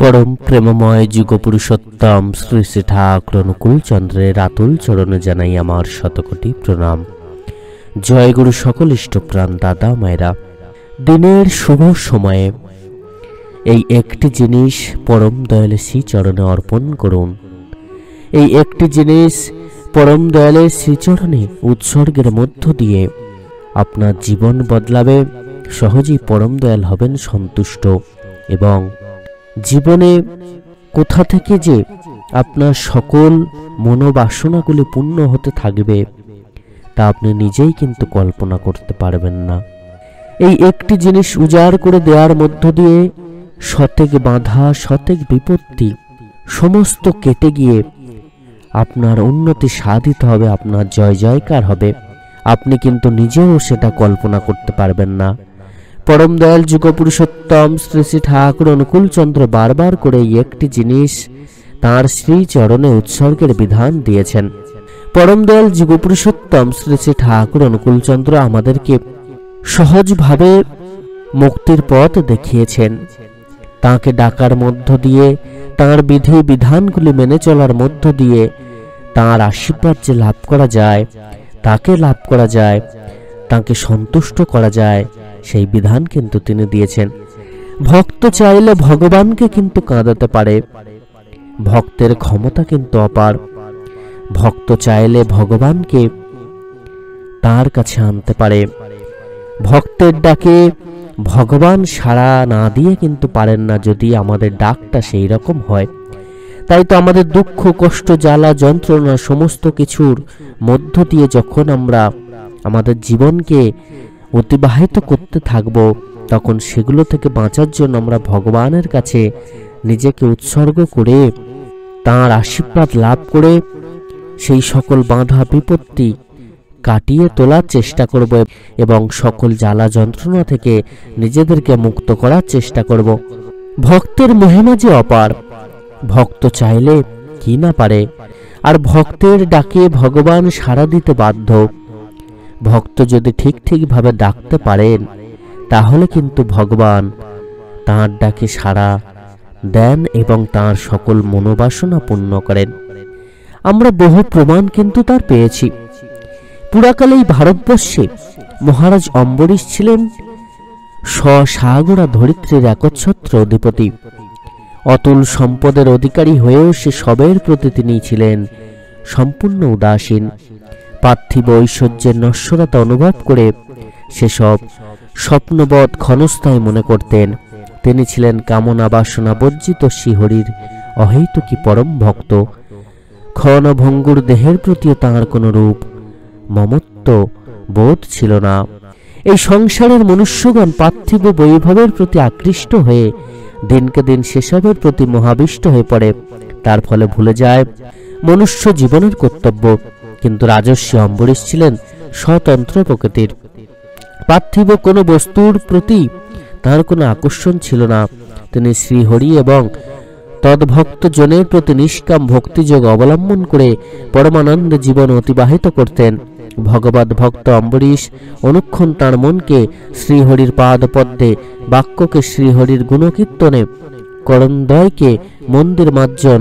परम प्रेममय जुगपुरुषोत्तम श्री श्री ठाकुर अनुकूल चंद्रेर आतुल चरणे जानाई आमार शतकोटी प्रणाम। जय गुरु सकल इष्टप्राण दादा मायरा, दिनेर शुभ समये এই একটি জিনিস পরম দয়ালের শ্রীচরণে অর্পণ করুন। এই একটি জিনিস পরম দয়ালের শ্রীচরণে উৎসর্গের মধ্য দিয়ে আপনার জীবন বদলাবে। সহজেই পরম দয়াল হবেন সন্তুষ্ট এবং জীবনে কোথা থেকে যে আপনার সকল মনোবাসনাগুলি পূর্ণ হতে থাকবে তা আপনি নিজেই কিন্তু কল্পনা করতে পারবেন না। এই একটি জিনিস উজাড় করে দেওয়ার মধ্য দিয়ে শতেক বাধা শতেক বিপত্তি সমস্ত কেটে গিয়ে আপনার উন্নতি সাধিত হবে, আপনার জয় জয়কার হবে। আপনি কিন্তু নিজেও সেটা কল্পনা করতে পারবেন না। পরম দয়াল যুগপুরুষোত্তম শ্রী শ্রী ঠাকুর অনুকূল চন্দ্র বারবার করে এই একটি জিনিস তাঁর শ্রীচরণে উৎসর্গের বিধান দিয়েছেন। পরম দয়াল যুগপুরুষোত্তম শ্রী শ্রী ঠাকুর অনুকূল চন্দ্র আমাদেরকে সহজভাবে মুক্তির পথ দেখিয়েছেন। তাঁকে ডাকার মধ্য দিয়ে, তাঁর বিধি বিধানগুলি মেনে চলার মধ্য দিয়ে তাঁর আশীর্বাদ যে লাভ করা যায়, তাকে লাভ করা যায়, তাঁকে সন্তুষ্ট করা যায়, সেই বিধান কিন্তু তিনি দিয়েছেন। ভক্ত চাইলে ভগবানকে কিন্তু কাঁদাতে পারে। ভক্তের ক্ষমতা কিন্তু অপার। ভক্ত চাইলে ভগবানকে তার কাছে আনতে পারে। ভক্তের ডাকে ভগবান সাড়া না দিয়ে কিন্তু পারেন না, যদি আমাদের ডাকটা সেই রকম হয়। তাই তো আমাদের দুঃখ কষ্ট জ্বালা যন্ত্রণা সমস্ত কিছুর মধ্য দিয়ে যখন আমরা আমাদের জীবনকে অতিবাহিত করতে থাকব, তখন সেগুলো থেকে বাঁচার জন্য আমরা ভগবানের কাছে নিজেকে উৎসর্গ করে তাঁর আশীর্বাদ লাভ করে সেই সকল বাধা বিপত্তি কাটিয়ে তোলার চেষ্টা করব এবং সকল জ্বালা যন্ত্রণা থেকে নিজেদেরকে মুক্ত করার চেষ্টা করব। ভক্তের মহিমা যে অপার, ভক্ত চাইলে কি না পারে। আর ভক্তের ডাকে ভগবান সাড়া দিতে বাধ্য। ভক্ত যদি ঠিকভাবে ডাকতে পারেন তাহলে কিন্তু ভগবান তাঁর ডাকে সাড়া দেন এবং তাঁর সকল মনোবাসনা পূর্ণ করেন। আমরা বহু প্রমাণ কিন্তু তার পেয়েছি। পুরাকালে এই ভারতবর্ষে মহারাজ অম্বরীশ ছিলেন সাগরা ধরিত্রীর একচ্ছত্র অধিপতি। অতুল সম্পদের অধিকারী হয়েও সে সবের প্রতি তিনি ছিলেন সম্পূর্ণ উদাসীন। পার্থিব ঐশ্বর্যের নশ্বরতা অনুভব করে সেসব স্বপ্নবৎ ক্ষণস্থায়ী মনে করতেন। তিনি ছিলেন কামনা বাসনা বর্জিত শ্রীহরির অহৈতুকী পরম ভক্ত। ক্ষণভঙ্গুর দেহের প্রতিও তাঁর কোন রূপ মমত্ব বোধ ছিল না। এই সংসারের মনুষ্যগণ পার্থিব বৈভবের প্রতি আকৃষ্ট হয়ে দিনকে দিন সেসবের প্রতি মহাবিষ্ট হয়ে পড়ে। তার ফলে ভুলে যায় মনুষ্য জীবনের কর্তব্য। কিন্তু রাজর্ষি অম্বরীশ ছিলেন স্বতন্ত্র প্রকৃতির। পার্থিব কোনো বস্তুর প্রতি তার কোনো আকর্ষণ ছিল না। তিনি শ্রীহরি এবং তদ্ভক্ত জনের প্রতি নিষ্কাম ভক্তিযোগ অবলম্বন করে পরমানন্দে জীবন অতিবাহিত করতেন। ভগবত ভক্ত অম্বরীশ অনুক্ষণ তাঁর মনকে শ্রীহরির পাদপদ্মে, বাক্যকে শ্রীহরির গুণকীর্তনে, করন্দয়কে মন্দির মার্জন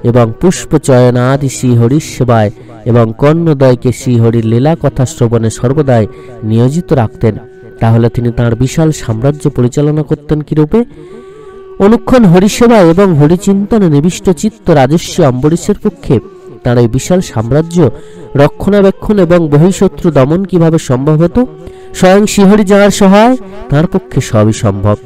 এবং পুষ্পচয়ন আদি শ্রীহরির সেবায় এবং কর্ণদয়কে শ্রীহরির লীলা কথা শ্রবণে সর্বদাই নিয়োজিত রাখতেন। তাহলে তিনি তাঁর বিশাল সাম্রাজ্য পরিচালনা করতেন কিরূপে? অনুক্ষণ হরিসেবায় এবং হরিচিন্তনে নিবিষ্ট চিত্ত রাজর্ষি অম্বরীশের পক্ষে তার এই বিশাল সাম্রাজ্য রক্ষণাবেক্ষণ এবং বহিঃশত্রু দমন কিভাবে সম্ভব হতো? স্বয়ং শ্রীহরি যাঁর সহায়, তাঁর পক্ষে সবই সম্ভব।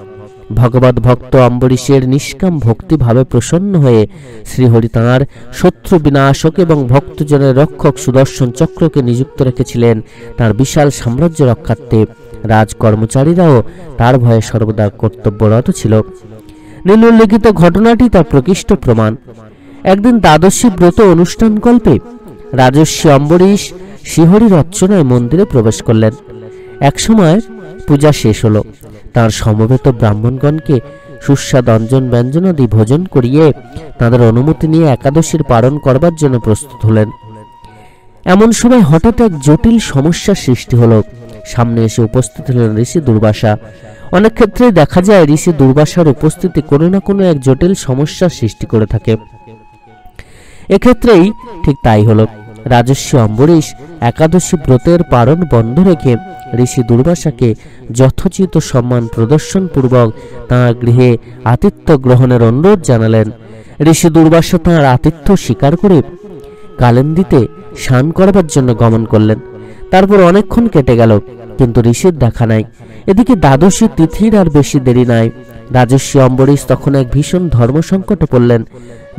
ভগবত ভক্ত অম্বরীশের নিষ্কাম ভক্তিভাবে প্রসন্ন হয়ে শ্রীহরি তাঁর শত্রু বিনাশক এবং ভক্তজনের রক্ষক সুদর্শন চক্রকে নিযুক্ত রেখেছিলেন তাঁর বিশাল সাম্রাজ্য রক্ষার্থে। রাজকর্মচারীরাও তার ভয়ে সর্বদা কর্তব্যরত ছিল। নিম্নলিখিত ঘটনাটি তার প্রকৃষ্ট প্রমাণ। একদিন দ্বাদশী ব্রত অনুষ্ঠান কল্পে রাজর্ষি অম্বরীশ শ্রীহরির অর্চনায় মন্দিরে প্রবেশ করলেন। একসময় পূজা শেষ হলো। তার সমবেত ব্রাহ্মণগণকে সুস্বাদ অঞ্জন ব্যঞ্জনাদি ভোজন করিয়ে তাদের অনুমতি নিয়ে একাদশীর পালন করবার জন্য প্রস্তুত হলেন। এমন সময় হঠাৎ এক জটিল সমস্যার সৃষ্টি হলো। সামনে এসে উপস্থিত হলেন ঋষি দুর্বাসা। অনেক ক্ষেত্রেই দেখা যায় ঋষি দুর্বাসার উপস্থিতি কোনো না কোনো এক জটিল সমস্যার সৃষ্টি করে থাকে। এক্ষেত্রেই ঠিক তাই হলো। রাজর্ষি অম্বরীশ একাদশী ব্রতের পালন বন্ধ রেখে ঋষি দুর্বাসাকে যথোচিত সম্মান প্রদর্শন পূর্বক তাঁর গৃহে আতিথ্য গ্রহণের অনুরোধ জানালেন। ঋষি দুর্বাসা তাঁর আতিথ্য স্বীকার করে কালেন্দিতে স্নান করবার জন্য গমন করলেন। তারপর অনেকক্ষণ কেটে গেল, কিন্তু ঋষির দেখা নাই। এদিকে দ্বাদশী তিথির আর বেশি দেরি নাই। রাজর্ষি অম্বরীশ তখন এক ভীষণ ধর্মসংকটে পড়লেন।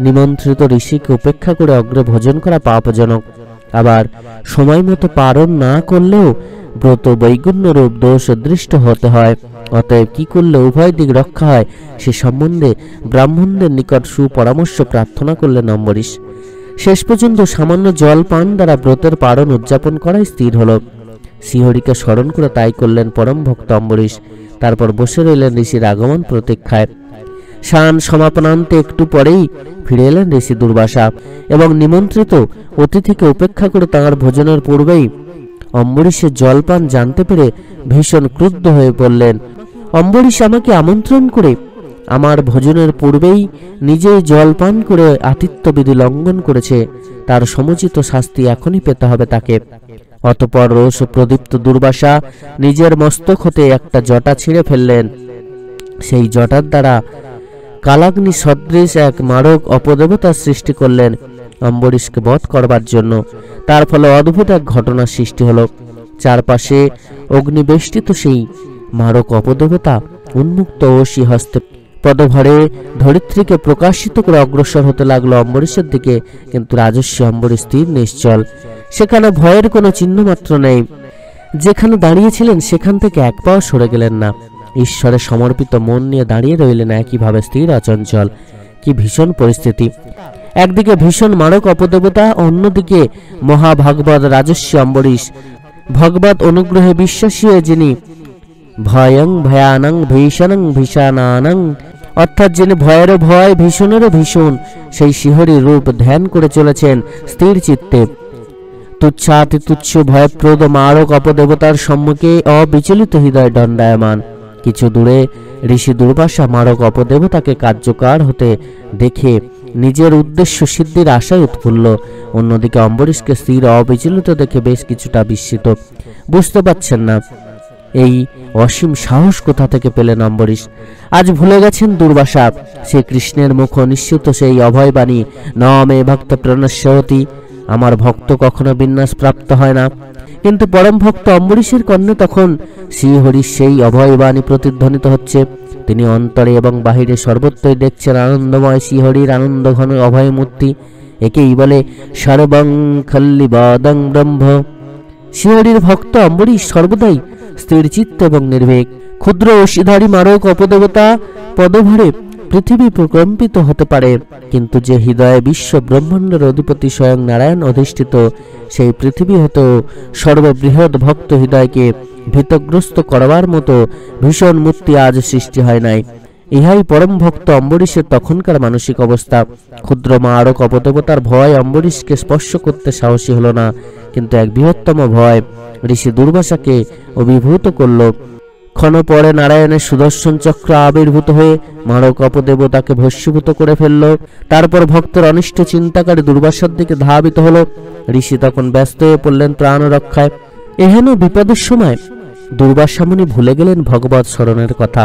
নিমন্ত্রিত ঋষিকে উপেক্ষা করে অগ্রে ভোজন করা পাপজনক, আবার সময় মতো পালন না করলেও ব্রত বৈগুণ্য রূপ দোষ দৃষ্ট হতে হয়। অতএব কি করলে উভয় দিক রক্ষা হয় সে সম্বন্ধে ব্রাহ্মণদের নিকট সুপরামর্শ প্রার্থনা করলেন অম্বরীশ। শেষ পর্যন্ত সামান্য জল পান দ্বারা ব্রতের পালন উদযাপন করাই স্থির হল। শ্রীহরিকে স্মরণ করে তাই করলেন পরম ভক্ত অম্বরীশ। তারপর বসে রইলেন ঋষির আগমন প্রতীক্ষায়। স্নান সমাপনান্তে একটু পরেই ফিরে এলেন ঋষি দুর্বাসা এবং নিমন্ত্রিত অতিথিকে উপেক্ষা করে তাঁর ভোজনের পূর্বেই অম্বরীশের জলপান জানতে পেরে ভীষণ ক্রুদ্ধ হয়ে পড়লেন। অম্বরীশ আমাকে আমন্ত্রণ করে আমার ভোজনের পূর্বেই নিজেই জলপান করে আতিথ্যবিধি লঙ্ঘন করেছে, তার সমুচিত শাস্তি এখনই পেতে হবে তাকে। অতঃপর রোষ প্রদীপ্ত দুর্বাসা নিজের মস্তক হতে একটা জটা ছিঁড়ে ফেললেন। সেই জটার দ্বারা কালাগ্নি সদৃশ এক মারক অপদেবতার সৃষ্টি করলেন অম্বরীশকে বধ করবার জন্য। তার ফলে অদ্ভুত এক ঘটনার সৃষ্টি হলো। চারপাশে অগ্নিবেষ্টিত সেই মারক অপদেবতা উন্মুক্ত অসি হস্তে পদভরে ধরিত্রীকে প্রকাশিত করে অগ্রসর হতে লাগলো অম্বরীশের দিকে। কিন্তু রাজর্ষি অম্বরীশ স্থির নিশ্চল, সেখানে ভয়ের কোনো চিহ্ন মাত্র নেই। যেখানে দাঁড়িয়েছিলেন সেখান থেকে এক পাও সরে গেলেন না। ঈশ্বরে সমর্পিত মন নিয়ে দাঁড়িয়ে রইলেন একইভাবে স্থির অচঞ্চল। কি ভীষণ পরিস্থিতি! একদিকে ভীষণ মারক অপদেবতা, অন্যদিকে মহাভাগবত রাজর্ষি অম্বরীশ। ভগবত অনুগ্রহে বিশ্বাসী হয়ে যিনি ভয়ং ভয়ানং ভীষণং ভীষণানং, অর্থাৎ যিনি ভয়েরও ভয় ভীষণেরও ভীষণ, সেই শিহরি রূপ ধ্যান করে চলেছেন স্থির চিত্তে। তুচ্ছাতি তুচ্ছ ভয়প্রদ মারক অপদেবতার সম্মুখে অবিচলিত হৃদয় দণ্ডায়মান। কিছু দূরে ঋষি দুর্বাসা মারক অপদেবতাকে কার্যকর হতে দেখে নিজের উদ্দেশ্য সিদ্ধির আশায় উৎফুল্ল। অন্যদিকে অম্বরীশকে স্থির অবিচলিত দেখে বেশ কিছুটা বিস্মিত। বুঝতে পারছেন না এই অসীম সাহস কোথা থেকে পেলেন অম্বরীশ। আজ ভুলে গেছেন দুর্বাসা সে কৃষ্ণের মুখ নিশ্চিত সেই অভয়বাণী, ন মে ভক্ত প্রণশ্যতি, আমার ভক্ত কখনো বিন্যাস প্রাপ্ত হয় না। কিন্তু পরম ভক্ত অম্বরীশের কর্ণে তখন শ্রীহরির সেই অভয়বাণী প্রতিধ্বনিত হচ্ছে। তিনি অন্তরে এবং বাহিরে সর্বত্রই দেখছেন আনন্দময় শ্রীহরির আনন্দ ঘন অভয় মূর্তি। একেই বলে সর্বং খল্লিবদং ব্রহ্ম। শ্রীহরির ভক্ত অম্বরীশ সর্বদাই স্থির চিত্ত এবং নির্ভীক। ক্ষুদ্র অসিধারী মারক অপদেবতা পদভারে পৃথিবী প্রকম্পিত হতে পারে, কিন্তু যে হৃদয়ে বিশ্ব ব্রহ্মাণ্ডের অধিপতি স্বয়ং নারায়ণ অধিষ্ঠিত, সেই পৃথিবী হতেও সর্ববৃহৎ ভক্ত হৃদয়কে ভীতগ্রস্ত করবার মতো ভীষণ মূর্তি আজ সৃষ্টি হয় নাই। ইহাই পরম ভক্ত অম্বরীশের তখনকার মানসিক অবস্থা। ক্ষুদ্র মারক অপদেবতার ভয় অম্বরীশকে স্পর্শ করতে সাহসী হল না, কিন্তু এক বৃহত্তম ভয় ঋষি দুর্বাসাকে অভিভূত করল। ক্ষণ পরে নারায়ণের সুদর্শন চক্র আবির্ভূত হয়ে মারক অপদেবতাকে ভস্মীভূত করে ফেলল। তারপর ভক্তের অনিষ্ট চিন্তাকারী দুর্বাসার দিকে ধাবিত হলো। ঋষি তখন ব্যস্ত হয়ে পড়লেন প্রাণ রক্ষায়। এহেন বিপদের সময় দুর্বাসা মুনি ভুলে গেলেন ভগবত স্মরণের কথা।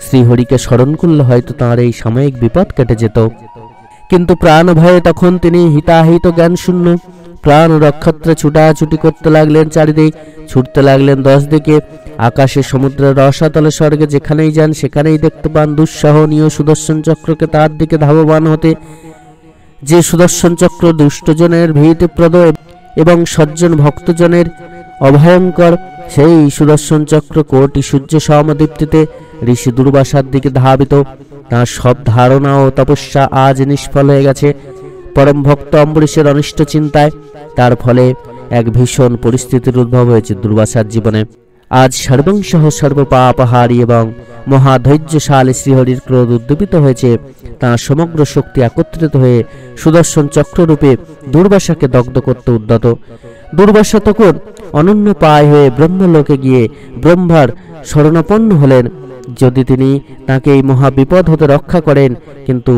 শ্রীহরিকে স্মরণ করলে হয়তো তাঁর এই সাময়িক বিপদ কেটে যেত, কিন্তু প্রাণ ভয়ে তখন তিনি হিতাহিত জ্ঞান শূন্য। প্রাণ রক্ষার্থে ছুটাছুটি করতে লাগলেন চারিদিক, ছুটতে লাগলেন 10 দিকে। আকাশে, সমুদ্রের রসাতলে, স্বর্গে যেখানেই যান সেখানেই দেখতে পান দুঃসহনীয় সুদর্শন চক্রকে তার দিকে ধাবমান হতে। যে সুদর্শন চক্র দুষ্টজনের ভীতিপ্রদ এবং সজ্জন ভক্তজনের অভয়ঙ্কর, সেই সুদর্শন চক্র কোটি সূর্য সমদীপ্তিতে ঋষি দুর্বাসার দিকে ধাবিত। তাঁর সব ধারণা ও তপস্যা আজ নিষ্ফল হয়ে গেছে পরম ভক্ত অম্বরীশের অনিষ্ট চিন্তায়। তার ফলে এক ভীষণ পরিস্থিতির উদ্ভব হয়েছে দুর্বাসার জীবনে। আজ সর্বংসহ সর্বপাপহারী এবং মহাধৈর্যশালী শ্রীহরির ক্রোধ উদ্দীপিত হয়েছে। তাঁর সমগ্র শক্তি একত্রিত হয়ে সুদর্শন চক্ররূপে দুর্বাসাকে দগ্ধ করতে উদ্যত। দুর্বাসা তখন অনন্য পায় হয়ে ব্রহ্মলোকে গিয়ে ব্রহ্মার শরণাপন্ন হলেন। যদি তিনি তাকে এই মহাবিপদ হতে রক্ষা করেন, কিন্তু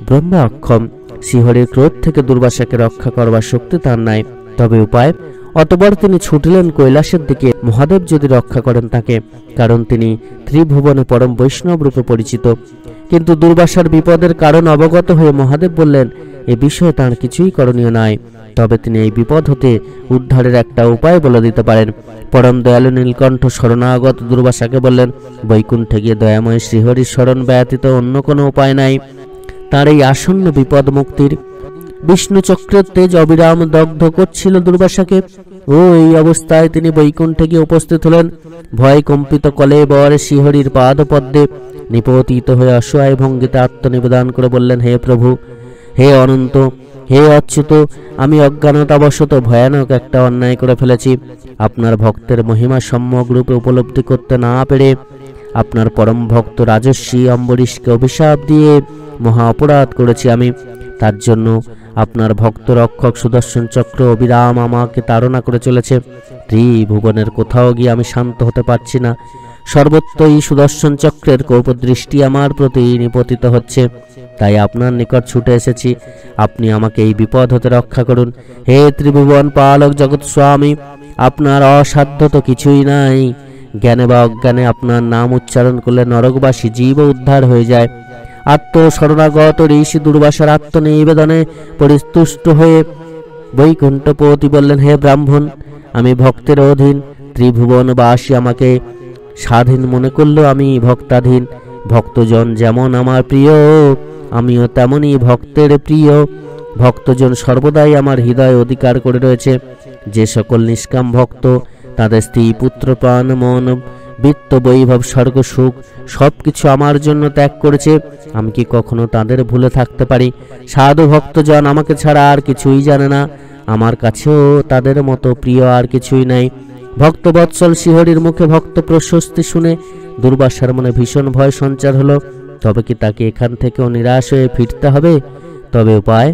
ব্রহ্মা অক্ষম, শিহরির ক্রোধ থেকে দুর্বাসাকে রক্ষা করবার শক্তি তার নাই, তবে উপায়? অতঃপর তিনি ছুটিলেন কৈলাসের দিকে। মহাদেব যদি রক্ষা করেন তাকে, কারণ তিনি ত্রিভুবনে পরম বৈষ্ণব রূপে পরিচিত। কিন্তু দুর্বাসার বিপদের কারণ অবগত হয়ে মহাদেব বললেন এ বিষয়ে তার কিছুই করণীয় নাই, তবে তিনি এই বিপদ হতে উদ্ধারের একটা উপায় বলে দিতে পারেন। পরম দয়ালু নীলকণ্ঠ শরণাগত দুর্বাসাকে বললেন, বৈকুণ্ঠে গিয়ে দয়াময় শ্রীহরির শরণ ব্যতীত অন্য কোনো উপায় নাই তার এই আসন্ন বিপদ মুক্তির। বিষ্ণু চক্রের তেজ অবিরাম দগ্ধ করছিল দুর্বাসাকে, ও এই অবস্থায় তিনি বৈকুণ্ঠে গিয়ে উপস্থিত হলেন। ভয় কম্পিত কলেবর শ্রীহরির পাদপদ্মে নিপতিত হয়ে অসহায় ভঙ্গিতে আত্মনিবেদন করে বললেন, হে প্রভু, হে অনন্ত, হে অচ্যুত, আমি অজ্ঞানতাবশত ভয়ানক একটা অন্যায় করে ফেলেছি। আপনার ভক্তের মহিমা সম্যক রূপে উপলব্ধি করতে না পেরে আপনার পরম ভক্ত রাজর্ষি অম্বরীশকে অভিশাপ দিয়ে মহা অপরাধ করেছি আমি। তার জন্য আপনার ভক্ত রক্ষক সুদর্শন চক্র অবিরাম আমাকে তাড়না করে চলেছে। ত্রিভুবনের কোথাও গিয়ে আমি শান্ত হতে পারছি না। সর্বত্রই সুদর্শন চক্রের কৌপদৃষ্টি আমার প্রতি নিপতিত হচ্ছে। তাই আপনার নিকট ছুটে এসেছি, আপনি আমাকে এই বিপদ হতে রক্ষা করুন। হে ত্রিভুবন পালক জগৎ স্বামী, আপনার অসাধ্য তো কিছুই নাই। জ্ঞানে বা অজ্ঞানে আপনার নাম উচ্চারণ করলে নরকবাসী জীব উদ্ধার হয়ে যায়। আত্মশরণাগত ঋষি দুর্বাসার আত্মনিবেদনে পরিতুষ্ট হয়ে বৈকুণ্ঠপতি বললেন, হে ব্রাহ্মণ, আমি ভক্তের অধীন। ত্রিভুবনবাসী আমাকে স্বাধীন মনে করলেও আমি ভক্তাধীন। ভক্তজন যেমন আমার প্রিয়, আমিও তেমনই ভক্তের প্রিয়। ভক্তজন সর্বদাই আমার হৃদয় অধিকার করে রয়েছে। যে সকল নিষ্কাম ভক্ত তাদের স্ত্রী, পুত্র, প্রাণ, মন, বিত্ত, বৈভব, স্বর্গ, সুখ সবকিছু আমার জন্য ত্যাগ করেছে, আমি কি কখনো তাদের ভুলে থাকতে পারি? সাধু ভক্তজন আমাকে ছাড়া আর কিছুই জানে না। আমার কাছেও তাদের মতো প্রিয় আর কিছুই নাই। ভক্তবৎসল শ্রীহরির মুখে ভক্ত প্রশস্তি শুনে দুর্বাসার মনে ভীষণ ভয় সঞ্চার হলো। তবে কি তাকে এখান থেকেও নিরাশ হয়ে ফিরতে হবে? তবে উপায়?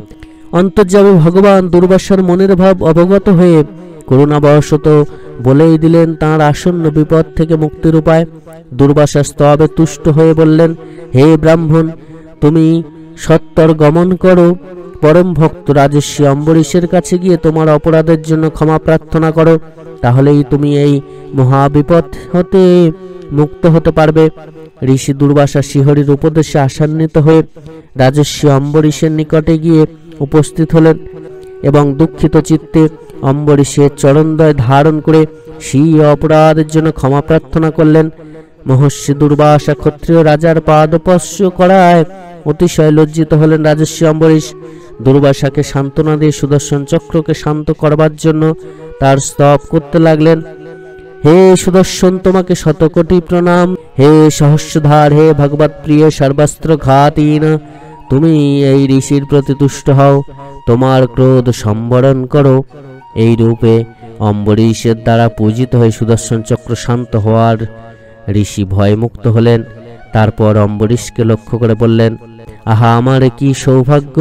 অন্তর্যামী ভগবান দুর্বাসার মনের ভাব অবগত হয়ে করুণাবশত বলেই দিলেন তাঁর আসন্ন বিপদ থেকে মুক্তির উপায়। দুর্বাসা স্তবে তুষ্ট হয়ে বললেন, হে ব্রাহ্মণ, তুমি সত্তর গমন করো, পরম ভক্ত রাজর্ষি অম্বরীশের কাছে গিয়ে তোমার অপরাধের জন্য ক্ষমা প্রার্থনা করো, তাহলেই তুমি এই মহাবিপদ হতে মুক্ত হতে পারবে। ঋষি দুর্বাসা শ্রীহরির উপদেশে আশান্বিত হয়ে রাজর্ষি অম্বরীশের নিকটে গিয়ে উপস্থিত হলেন এবং দুঃখিত চিত্তে অম্বরীশের চরণদ্বয় ধারণ করে স্বীয় অপরাধের জন্য ক্ষমা প্রার্থনা করলেন। মহর্ষি দুর্বাসা ক্ষত্রিয় রাজার পাদস্পর্শ করায় অতিশয় লজ্জিত হলেন রাজর্ষি অম্বরীশ। দুর্বাসাকে সান্ত্বনা দিয়ে সুদর্শন চক্রকে শান্ত করবার জন্য তার স্তব করতে লাগলেন। হে সুদর্শন, তোমাকে শতকোটি প্রণাম। হে সহস্রধার, হে ভগবত প্রিয় সর্বাস্ত্র ঘাতীন, তুমি এই ঋষির প্রতি তুষ্ট হও, তোমার ক্রোধ সম্বরণ করো। এই রূপে অম্বরীশের দ্বারা পূজিত হয়ে সুদর্শন চক্র শান্ত হওয়ার ঋষি ভয়মুক্ত হলেন। তারপর অম্বরীশকে লক্ষ্য করে বললেন, আহা, আমার কি সৌভাগ্য!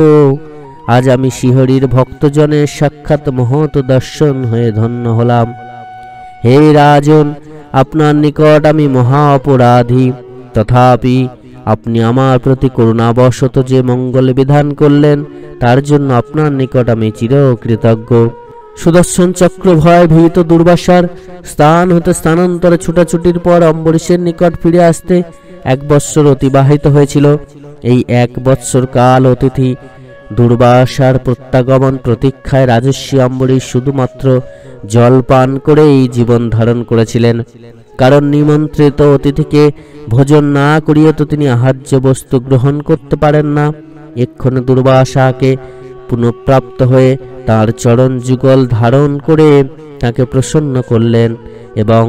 আজ আমি শ্রীহরির ভক্তজনের সাক্ষাৎ মহৎ দর্শন হয়ে ধন্য হলাম। হে রাজন, আপনার নিকট আমি মহা অপরাধী, তথাপি আপনি আমার প্রতি করুণাবশত যে মঙ্গল বিধান করলেন তার জন্য আপনার নিকট আমি চিরকৃতজ্ঞ। সুদর্শন চক্র ভয় ভীত দুর্বাসার স্থান হতে স্থানান্তরে ছুটাছুটির পর অম্বরীশের নিকট ফিরে আসতে 1 বৎসর অতিবাহিত হয়েছিল। এই 1 বৎসর কাল অতিথি দুর্বাসার প্রত্যাগমন প্রতীক্ষায় রাজর্ষি অম্বরীশ শুধুমাত্র জল পান করেই জীবন ধারণ করেছিলেন, কারণ নিমন্ত্রিত অতিথিকে ভোজন না করিয়ে তো তিনি আহার্য বস্তু গ্রহণ করতে পারেন না। এক্ষণে দুর্বাসাকে পুনঃপ্রাপ্ত হয়ে তার চরণ যুগল ধারণ করে তাকে প্রসন্ন করলেন এবং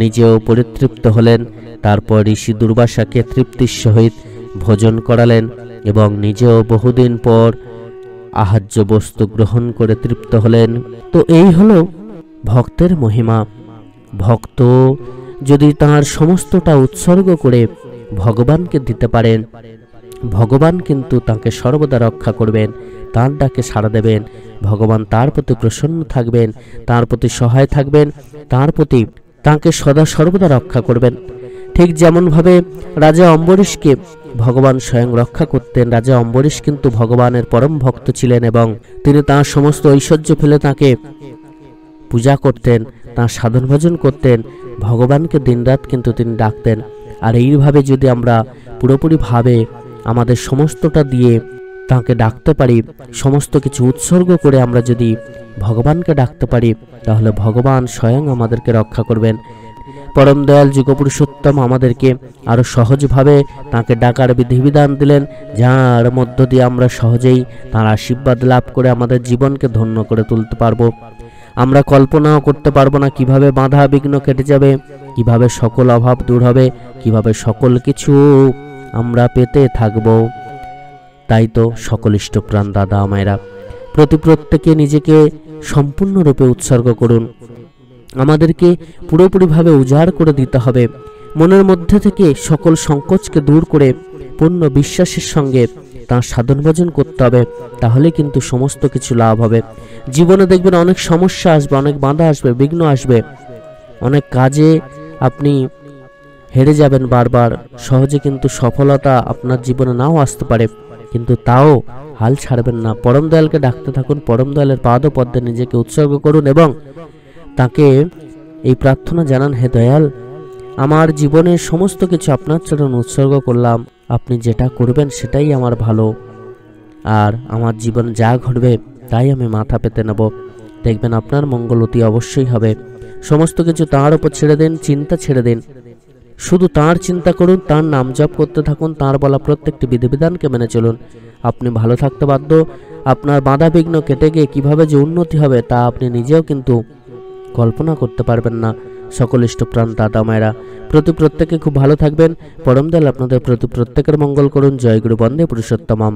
নিজেও পরিতৃপ্ত হলেন। তারপর ঋষি দুর্বাসাকে তৃপ্তির সহিত ভোজন করালেন এবং নিজেও বহুদিন পর আহার্য বস্তু গ্রহণ করে তৃপ্ত হলেন। তো এই হলো ভক্তের মহিমা। ভক্ত যদি তাঁর সমস্তটা উৎসর্গ করে ভগবানকে দিতে পারেন, ভগবান কিন্তু তাকে সর্বদা রক্ষা করবেন, তাঁর ডাকে সাড়া দেবেন। ভগবান তার প্রতি প্রসন্ন থাকবেন, তার প্রতি সহায় থাকবেন, তার প্রতি তাকে সদা সর্বদা রক্ষা করবেন। ঠিক যেমনভাবে রাজা অম্বরীশকে ভগবান স্বয়ং রক্ষা করতেন। রাজা অম্বরীশ কিন্তু ভগবানের পরম ভক্ত ছিলেন এবং তিনি তাঁর সমস্ত ঐশ্বর্য ফেলে তাঁকে পূজা করতেন, তাঁর সাধন ভজন করতেন, ভগবানকে দিনরাত কিন্তু তিনি ডাকতেন। আর এইভাবে যদি আমরা পুরোপুরিভাবে আমাদের সমস্তটা দিয়ে তাঁকে ডাকতে পারি, সমস্ত কিছু উৎসর্গ করে আমরা যদি ভগবানকে ডাকতে পারি, তাহলে ভগবান স্বয়ং আমাদেরকে রক্ষা করবেন। পরম দয়াল যুগপুরুষোত্তম আমাদেরকে আরও সহজভাবে তাঁকে ডাকার বিধিবিধান দিলেন, যার মধ্য দিয়ে আমরা সহজেই তাঁর আশীর্বাদ লাভ করে আমাদের জীবনকে ধন্য করে তুলতে পারবো। আমরা কল্পনাও করতে পারবো না কিভাবে বাধা বিঘ্ন কেটে যাবে, কিভাবে সকল অভাব দূর হবে, কিভাবে সকল কিছু আমরা পেতে থাকবো। তাই তো সকল ইষ্টপ্রাণ দাদা মায়েরা, প্রত্যেকে নিজেকে সম্পূর্ণরূপে উৎসর্গ করুন। আমাদেরকে পুরোপুরিভাবে উজাড় করে দিতে হবে। মনের মধ্যে থেকে সকল সংকোচকে দূর করে পূর্ণ বিশ্বাসের সঙ্গে তাঁর সাধন ভজন করতে হবে, তাহলে কিন্তু সমস্ত কিছু লাভ হবে। জীবনে দেখবেন অনেক সমস্যা আসবে, অনেক বাধা আসবে, বিঘ্ন আসবে, অনেক কাজে আপনি হেরে যাবেন বারবার, সহজে কিন্তু সফলতা আপনার জীবনে নাও আসতে পারে, কিন্তু তাও হাল ছাড়বেন না। পরম দয়ালকে ডাকতে থাকুন, পরম দয়ালের পাদপদ্মে নিজেকে উৎসর্গ করুন এবং তাকে এই প্রার্থনা জানান, হে দয়াল, আমার জীবনের সমস্ত কিছু আপনার চরণ উৎসর্গ করলাম, আপনি যেটা করবেন সেটাই আমার ভালো, আর আমার জীবনে যা ঘটবে তাই আমি মাথা পেতে নেব। দেখবেন আপনার মঙ্গল অতি অবশ্যই হবে। সমস্ত কিছু তাঁর উপর ছেড়ে দিন, চিন্তা ছেড়ে দিন, শুধু তাঁর চিন্তা করুন, তাঁর নাম জপ করতে থাকুন, তাঁর বলা প্রত্যেকটি বিধিবিধানকে মেনে চলুন। আপনি ভালো থাকতে বাধ্য। আপনার বাধা বিঘ্ন কেটে গিয়ে কীভাবে যে উন্নতি হবে তা আপনি নিজেও কিন্তু কল্পনা করতে পারবেন না। সকল ইষ্টপ্রাণ দাদা মায়েরা প্রত্যেকে খুব ভালো থাকবেন। পরম দয়াল আপনাদের প্রত্যেকের মঙ্গল করুন। জয় গুরু, বন্দে পুরুষোত্তমম।